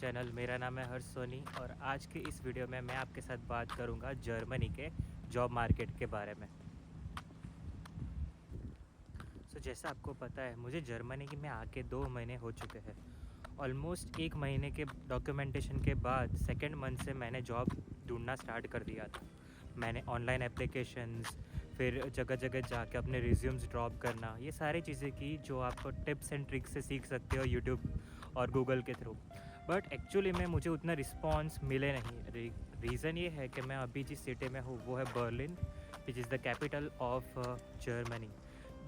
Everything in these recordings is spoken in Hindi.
चैनल। मेरा नाम है हर्ष सोनी और आज के इस वीडियो में मैं आपके साथ बात करूंगा जर्मनी के जॉब मार्केट के बारे में। जैसा आपको पता है मुझे जर्मनी की में आके 2 महीने हो चुके हैं। ऑलमोस्ट 1 महीने के डॉक्यूमेंटेशन के बाद सेकेंड मंथ से मैंने जॉब ढूंढना स्टार्ट कर दिया था। मैंने ऑनलाइन एप्लीकेशंस, फिर जगह जगह जाके अपने रिज्यूम्स ड्रॉप करना, ये सारी चीज़ें की जो आप टिप्स एंड ट्रिक्स से सीख सकते हो यूट्यूब और गूगल के थ्रू। बट एक्चुअली में मुझे उतना रिस्पॉन्स मिले नहीं। रीज़न ये है कि मैं अभी जिस सिटी में हूँ वो है Berlin, which is the capital of Germany.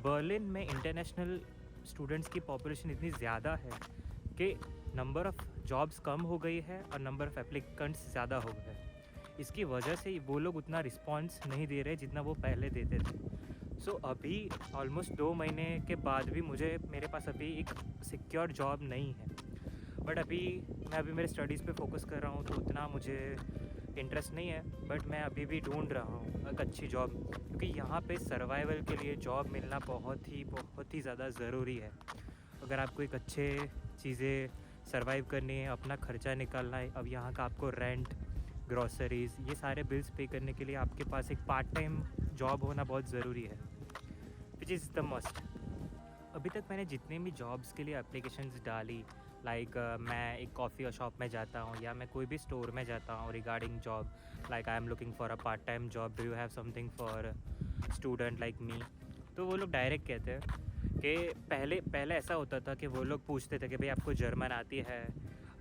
Berlin में इंटरनेशनल स्टूडेंट्स की पॉपुलेशन इतनी ज़्यादा है कि नंबर ऑफ़ जॉब्स कम हो गई है और नंबर ऑफ़ एप्लीकेंट्स ज़्यादा हो गए हैं। इसकी वजह से वो लोग उतना रिस्पॉन्स नहीं दे रहे जितना वो पहले देते थे। अभी ऑलमोस्ट 2 महीने के बाद भी मेरे पास अभी एक सिक्योर जॉब नहीं है। बट मैं अभी मेरे स्टडीज़ पे फोकस कर रहा हूँ तो उतना मुझे इंटरेस्ट नहीं है। बट मैं अभी भी ढूंढ रहा हूँ एक अच्छी जॉब, क्योंकि यहाँ पे सर्वाइवल के लिए जॉब मिलना बहुत ही ज़्यादा ज़रूरी है। अगर आपको एक अच्छे चीज़ें सर्वाइव करनी है, अपना खर्चा निकालना है, अब यहाँ का आपको रेंट, ग्रॉसरीज़, ये सारे बिल्स पे करने के लिए आपके पास एक पार्ट टाइम जॉब होना बहुत ज़रूरी है, विच इज़ द मस्ट। अभी तक मैंने जितने भी जॉब्स के लिए एप्लीकेशंस डाली, मैं एक कॉफ़ी शॉप में जाता हूँ या मैं कोई भी स्टोर में जाता हूँ regarding job, like I am looking for a part time job, do you have something for student like me. तो वो लोग डायरेक्ट कहते हैं कि पहले पहले ऐसा होता था कि वो लोग पूछते थे कि भाई आपको जर्मन आती है,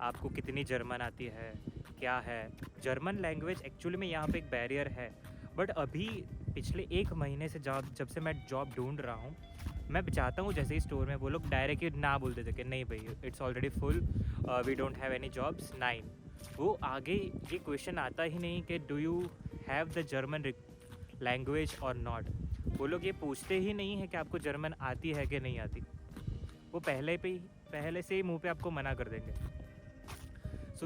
आपको कितनी जर्मन आती है, क्या है। जर्मन लैंग्वेज एक्चुअली में यहाँ पे एक बैरियर है। बट अभी पिछले 1 महीने से जब से मैं जॉब ढूंढ रहा हूँ, मैं जाता हूँ जैसे ही स्टोर में, वो लोग डायरेक्ट ही ना बोल देते कि नहीं भाई, it's already full, we don't have any jobs 9। वो आगे ये क्वेश्चन आता ही नहीं कि do you have the German language और नॉट। वो लोग ये पूछते ही नहीं है कि आपको जर्मन आती है कि नहीं आती। वो पहले से ही मुंह पे आपको मना कर देंगे।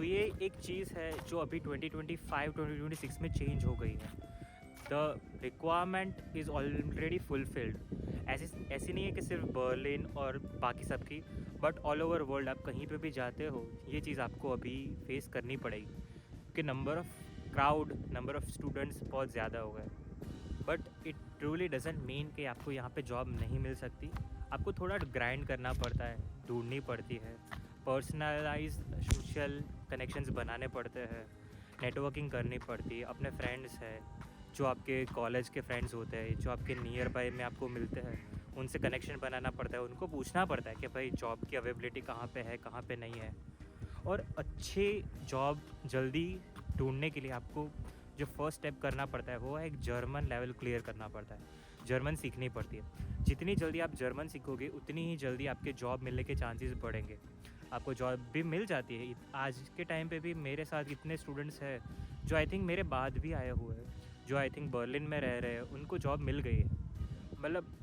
ये एक चीज़ है जो अभी 2025-2026 में चेंज हो गई है। The requirement is already fulfilled. ऐसी नहीं है कि सिर्फ बर्लिन और बाकी सब की, बट ऑल ओवर वर्ल्ड आप कहीं पे भी जाते हो ये चीज़ आपको अभी फेस करनी पड़ेगी कि number of number of students बहुत ज़्यादा हो गए। But it truly doesn't mean कि आपको यहाँ पे जॉब नहीं मिल सकती। आपको थोड़ा ग्राइंड करना पड़ता है, ढूंढनी पड़ती है, पर्सनलाइज सोशल कनेक्शंस बनाने पड़ते हैं, नेटवर्किंग करनी पड़ती है। अपने फ्रेंड्स हैं जो आपके कॉलेज के फ्रेंड्स होते हैं, जो आपके नियर बाय में आपको मिलते हैं, उनसे कनेक्शन बनाना पड़ता है। उनको पूछना पड़ता है कि भाई जॉब की अवेलेबिलिटी कहाँ पे है, कहाँ पे नहीं है। और अच्छे जॉब जल्दी ढूंढने के लिए आपको जो फर्स्ट स्टेप करना पड़ता है वो है एक जर्मन लेवल क्लियर करना पड़ता है। जर्मन सीखनी पड़ती है। जितनी जल्दी आप जर्मन सीखोगे उतनी ही जल्दी आपके जॉब मिलने के चांसेस बढ़ेंगे। आपको जॉब भी मिल जाती है। आज के टाइम पे भी मेरे साथ इतने स्टूडेंट्स हैं जो आई थिंक मेरे बाद भी आए हुए हैं, जो आई थिंक बर्लिन में रह रहे हैं, उनको जॉब मिल गई है। मतलब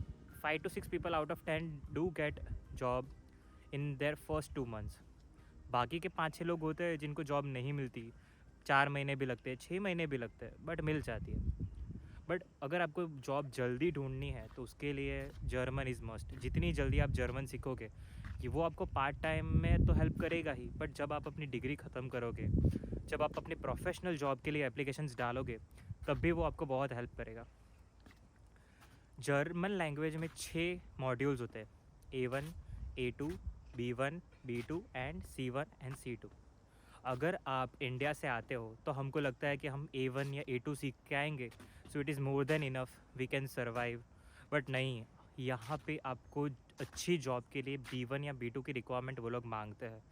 5 to 6 people out of 10 do get job in their first 2 months. बाकी के 5-6 लोग होते हैं जिनको जॉब नहीं मिलती, 4 महीने भी लगते हैं, 6 महीने भी लगते हैं, बट मिल जाती है। बट अगर आपको जॉब जल्दी ढूंढनी है तो उसके लिए जर्मन इज़ मस्ट। जितनी जल्दी आप जर्मन सीखोगे कि वो आपको पार्ट टाइम में तो हेल्प करेगा ही, बट जब आप अपनी डिग्री ख़त्म करोगे, जब आप अपनी प्रोफेशनल जॉब के लिए एप्लीकेशंस डालोगे, तब भी वो आपको बहुत हेल्प करेगा। जर्मन लैंग्वेज में 6 मॉड्यूल्स होते हैं, A1, A2, B1, B2 and C1 and C2। अगर आप इंडिया से आते हो तो हमको लगता है कि हम A1 या A2 सीख के आएंगे, so it is more than enough, we can survive. But नहीं, यहाँ पे आपको अच्छी जॉब के लिए B1 या B2 की रिक्वायरमेंट वो लोग मांगते हैं।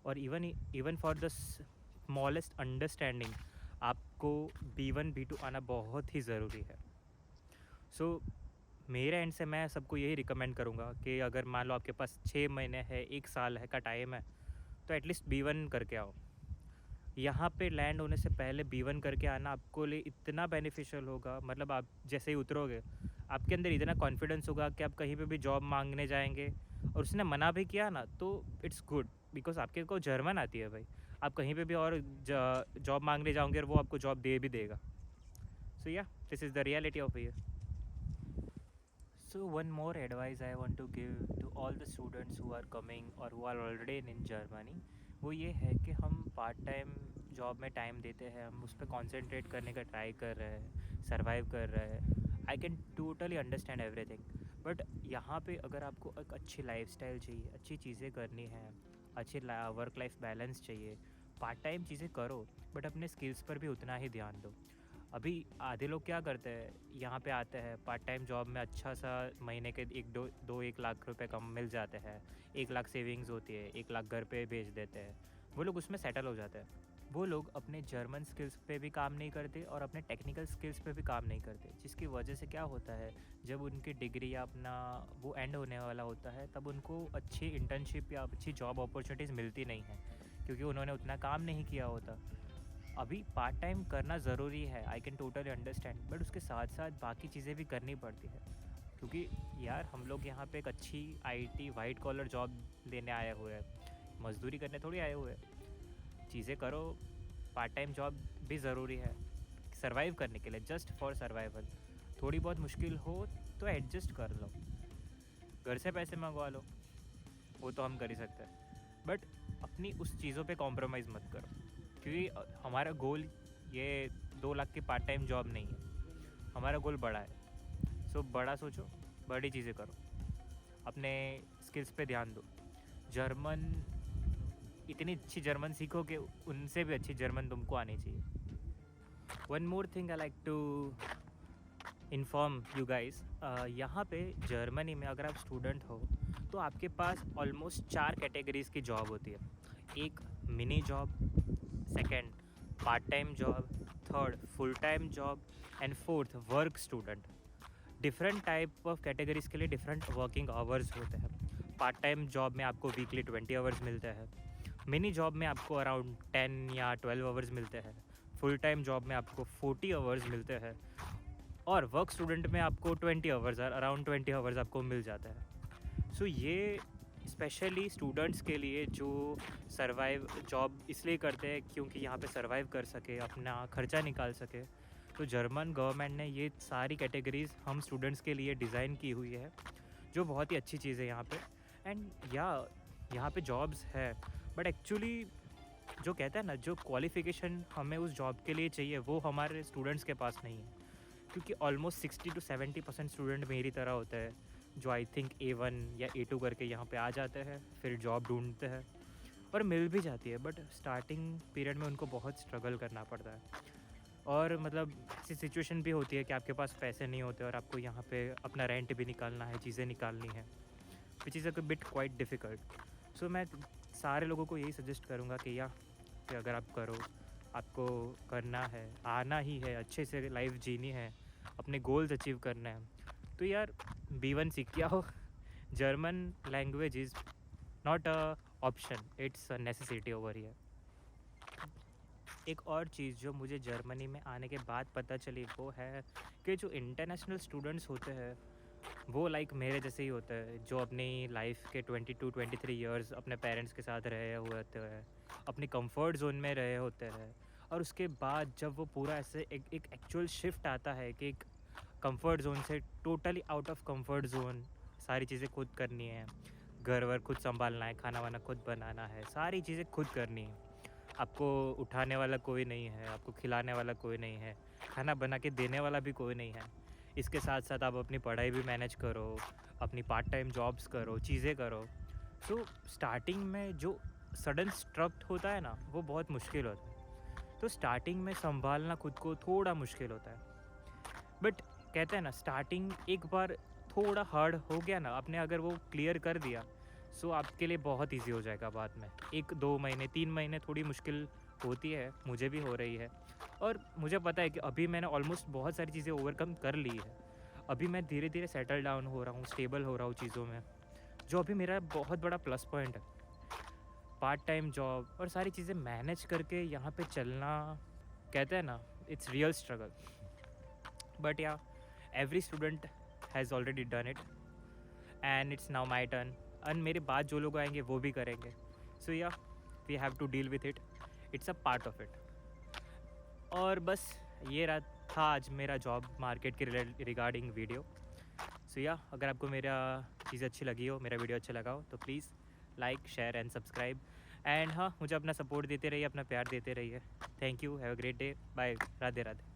और even for the smallest understanding आपको B1 B2 आना बहुत ही ज़रूरी है। मेरे एंड से मैं सबको यही रिकमेंड करूँगा कि अगर मान लो आपके पास 6 महीने है, 1 साल है का टाइम है, तो एटलीस्ट B1 करके आओ। यहाँ पे लैंड होने से पहले B1 करके आना आपको लिए इतना बेनिफिशियल होगा। मतलब आप जैसे ही उतरोगे, आपके अंदर इतना कॉन्फिडेंस होगा कि आप कहीं पे भी जॉब मांगने जाएंगे और उसने मना भी किया ना तो इट्स गुड, बिकॉज आपके को जर्मन आती है भाई। आप कहीं पे भी और जॉब मांगने जाओगे और वो आपको जॉब दे भी देगा। या this is the reality of here. So one more advice I want to give to all the students who are coming or who are already in Germany, वो ये है कि हम पार्ट टाइम जॉब में टाइम देते हैं, हम उस पर कॉन्सेंट्रेट करने का ट्राई कर रहे हैं, सर्वाइव कर रहे हैं। I can totally understand everything, but यहाँ पे अगर आपको एक अच्छी लाइफस्टाइल चाहिए, अच्छी चीज़ें करनी है, अच्छी वर्क लाइफ बैलेंस चाहिए, पार्ट टाइम चीज़ें करो, बट अपने स्किल्स पर भी उतना ही ध्यान दो। अभी आधे लोग क्या करते हैं, यहाँ पे आते हैं पार्ट टाइम जॉब में, अच्छा सा महीने के एक लाख रुपए कम मिल जाते हैं, 1 लाख सेविंग्स होती है, 1 लाख घर पे भेज देते हैं, वो लोग उसमें सेटल हो जाते हैं। वो लोग अपने जर्मन स्किल्स पे भी काम नहीं करते और अपने टेक्निकल स्किल्स पे भी काम नहीं करते, जिसकी वजह से क्या होता है, जब उनकी डिग्री या अपना वो एंड होने वाला होता है, तब उनको अच्छी इंटर्नशिप या अच्छी जॉब अपॉर्चुनिटीज़ मिलती नहीं हैं, क्योंकि उन्होंने उतना काम नहीं किया होता। अभी पार्ट टाइम करना ज़रूरी है, I can totally understand, but उसके साथ साथ बाकी चीज़ें भी करनी पड़ती है, क्योंकि यार हम लोग यहाँ पे एक अच्छी आईटी वाइट कॉलर जॉब लेने आए हुए हैं, मजदूरी करने थोड़ी आए हुए हैं। चीज़ें करो, पार्ट टाइम जॉब भी ज़रूरी है सर्वाइव करने के लिए, जस्ट फॉर सर्वाइवल। थोड़ी बहुत मुश्किल हो तो एडजस्ट कर लो, घर से पैसे मंगवा लो, वो तो हम कर ही सकते हैं, बट अपनी उस चीज़ों पे कॉम्प्रोमाइज़ मत करो, क्योंकि हमारा गोल ये 2 लाख की पार्ट टाइम जॉब नहीं है, हमारा गोल बड़ा है। सो बड़ा सोचो, बड़ी चीज़ें करो, अपने स्किल्स पे ध्यान दो। जर्मन, इतनी अच्छी जर्मन सीखो कि उनसे भी अच्छी जर्मन तुमको आनी चाहिए। One more thing I like to inform you guys, यहाँ पे जर्मनी में अगर आप स्टूडेंट हो तो आपके पास ऑलमोस्ट 4 कैटेगरीज़ की जॉब होती है। एक mini job, second part time job, third full time job, and fourth work student. Different type of categories के लिए डिफरेंट वर्किंग आवर्स होते हैं। पार्ट टाइम जॉब में आपको वीकली 20 आवर्स मिलते हैं, मिनी जॉब में आपको अराउंड 10 या 12 आवर्स मिलते हैं, फुल टाइम जॉब में आपको 40 आवर्स मिलते हैं, और वर्क स्टूडेंट में आपको 20 आवर्स, अराउंड 20 आवर्स आपको मिल जाता है। सो ये स्पेशली स्टूडेंट्स के लिए जो सर्वाइव जॉब इसलिए करते हैं क्योंकि यहाँ पे सर्वाइव कर सके, अपना खर्चा निकाल सके। तो जर्मन गवर्नमेंट ने ये सारी कैटेगरीज़ हम स्टूडेंट्स के लिए डिज़ाइन की हुई है, जो बहुत ही अच्छी चीज़ है यहाँ पे। एंड यहाँ पे जॉब्स है, बट एक्चुअली जो कहते हैं ना, जो क्वालिफ़िकेशन हमें उस जॉब के लिए चाहिए वो हमारे स्टूडेंट्स के पास नहीं है, क्योंकि ऑलमोस्ट 60 to 70% स्टूडेंट मेरी तरह होते हैं, जो आई थिंक A1 या A2 करके यहाँ पे आ जाते हैं, फिर जॉब ढूंढते हैं और मिल भी जाती है, बट स्टार्टिंग पीरियड में उनको बहुत स्ट्रगल करना पड़ता है। और मतलब ऐसी सिचुएशन भी होती है कि आपके पास पैसे नहीं होते और आपको यहाँ पे अपना रेंट भी निकालना है, चीज़ें निकालनी है, which is a bit quite difficult. So मैं सारे लोगों को यही सजेस्ट करूँगा कि अगर आप करो, आपको करना है, आना ही है, अच्छे से लाइफ जीनी है, अपने गोल्स अचीव करना है, तो यार B1 सीख के आओ। German language is not a option, it's a necessity over here. एक और चीज़ जो मुझे जर्मनी में आने के बाद पता चली वो है कि जो इंटरनेशनल स्टूडेंट्स होते हैं वो लाइक मेरे जैसे ही होते हैं, जो अपनी लाइफ के 22-23 ईयर्स अपने पेरेंट्स के साथ रहे हुए होते हैं, अपनी कंफर्ट जोन में रहे होते हैं, और उसके बाद जब वो पूरा ऐसे एक एक्चुअल शिफ्ट आता है कि एक कंफर्ट जोन से totally out of comfort zone, सारी चीज़ें खुद करनी है, घर वर खुद संभालना है, खाना वाना खुद बनाना है, सारी चीज़ें खुद करनी है। आपको उठाने वाला कोई नहीं है, आपको खिलाने वाला कोई नहीं है, खाना बना के देने वाला भी कोई नहीं है। इसके साथ साथ आप अपनी पढ़ाई भी मैनेज करो, अपनी पार्ट टाइम जॉब्स करो, चीज़ें करो। सो स्टार्टिंग में जो सडन स्ट्रक्ट होता है ना, वो बहुत मुश्किल होता है। तो स्टार्टिंग में संभालना खुद को थोड़ा मुश्किल होता है, बट कहते हैं ना, स्टार्टिंग एक बार थोड़ा हार्ड हो गया ना, आपने अगर वो क्लियर कर दिया, सो आपके लिए बहुत इजी हो जाएगा बाद में। 1-2 महीने 3 महीने थोड़ी मुश्किल होती है, मुझे भी हो रही है, और मुझे पता है कि अभी मैंने ऑलमोस्ट बहुत सारी चीज़ें ओवरकम कर ली है। अभी मैं धीरे धीरे सेटल डाउन हो रहा हूँ, स्टेबल हो रहा हूँ चीज़ों में, जो अभी मेरा बहुत बड़ा प्लस पॉइंट है। पार्ट टाइम जॉब और सारी चीज़ें मैनेज करके यहाँ पे चलना, कहते हैं ना, इट्स रियल स्ट्रगल, बट या every student has already done it and it's now my turn. And मेरे बाद जो लोग आएंगे वो भी करेंगे। So yeah we have to deal with it, it's a part of it. और बस ये रहा था आज मेरा जॉब मार्केट के रिगार्डिंग वीडियो। सो या अगर आपको मेरा चीज़ अच्छी लगी हो, मेरा वीडियो अच्छा लगा हो, तो please like share and subscribe. And हाँ, मुझे अपना सपोर्ट देते रहिए, अपना प्यार देते रहिए। Thank you, have a great day, bye, Radhe Radhe.